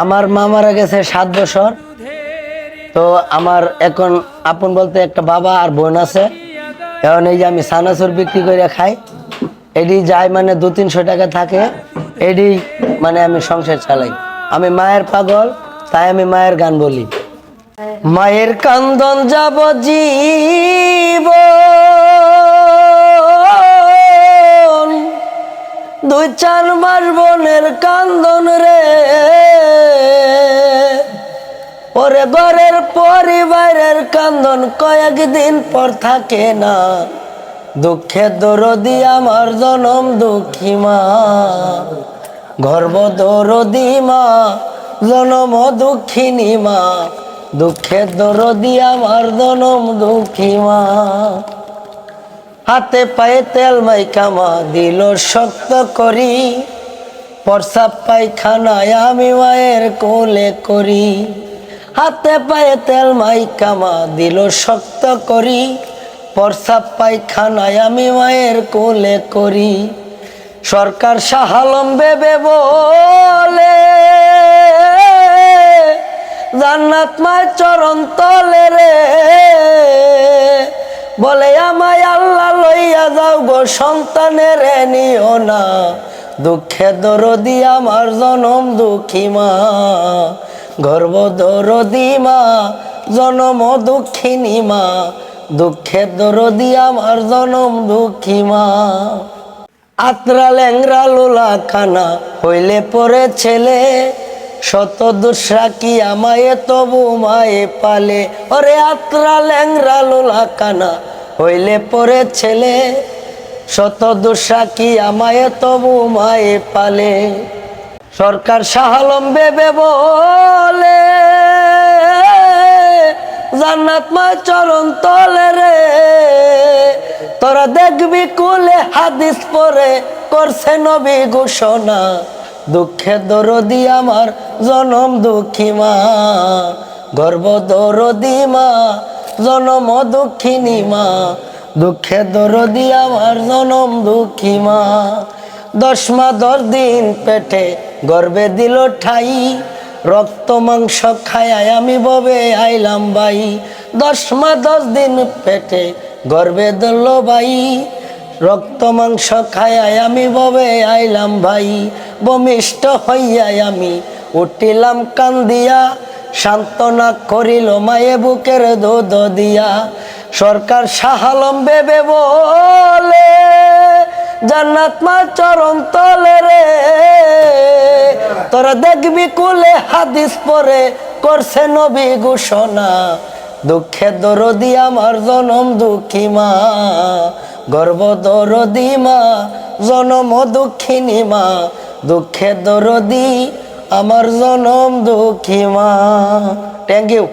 আমার মা মারা গেছে 7 বছর। তো আমার এখন আপন বলতে একটা বাবা আর বোন আছে। এখন এই যে আমি সানাসুর বিক্রি করে খাই, এডি যায় মানে 200-300 টাকা থাকে, এডি মানে আমি সংসার চালাই। আমি মায়ের পাগল, তাই আমি মায়ের গান বলি। মায়ের কান্দন যাব জীবন, 2-4 মাস বোনের কান্দন রে, ওরে ঘরের পরিবারের কান্দন কয়েকদিন পর থাকে না। দুঃখে দরদি আমার জনম দুঃখী মা, গর্ব দরদি মা, জনম দুঃখিনী মা, দুঃখে দরদি আমার জনম দুঃখী মা। হাতে পায়ে তেল মাইকা মা দিল শক্ত করি, প্রস্রাব পায়খানায় আমি মায়ের কোলে করি। হাতে পায়ে তেল মাইকা মা দিল শক্ত করি, প্রস্রাব পায়খানায় আমি মায়ের কোলে করি। সরকার শাহ আলম বেবে বলে জান্নাত মায়ের চরণ তলে রে, বলে আমায় আল্লাহ লইয়া যাও গো সন্তানের নিও না। দুঃখে দরদি আমার জনম দুঃখী মা, গর্ব দরদি মা, জনম দুঃখিনী মা, দুঃখে দরদি আমার জনম দুঃখী মা। আত্রা ল্যাংরা লোলা খানা হইলে পরে ছেলে, শত দুসরা কি আমায় তবু মায়ে পালে। ওরে আত্রা ল্যাংরা লোলা কানা হইলে পরে ছেলে, শত দুসরা কি আমায় তবু মায়ে পালে। সরকার শাহ আলম বেবে বলে জান্নাত মা চরণ তলে রে, তোরা দেখবি কুলে হাদিস পরে করছে নবী ঘোষণা। দুঃখে দরদি আমার জনম দুঃখী মা, গর্ব দরদি মা, জনম দুঃখিনী মা, দুঃখে দরদি আমার জনম দুঃখী মা। 10 মাস 10 দিন পেটে গর্বে দিল ঠাই, রক্ত মাংস খায় আমি ববে আইলাম বাই। 10 মাস 10 দিন পেটে গর্বে দিল ভাই, রক্ত মাংস খায় আমি ববে আইলাম ভাই। বমিষ্ঠ হইয়া আমি উঠিলাম কান্দিয়া, সান্ত্বনা করিল মায়ে বুকের দুধ দিয়া। সরকার শাহ আলম বেবে বলে জান্নাত মা চরণ তলে রে, তোরা দেখবি কুলে হাদিস পরে করছে নবী ঘোষণা। দুঃখে দরদি আমার জনম দুঃখী মা, গর্ব দরদি মা, জনম দুঃখিনী মা, দুঃখে দরদি আমার জনম দুঃখী মা। Thank you.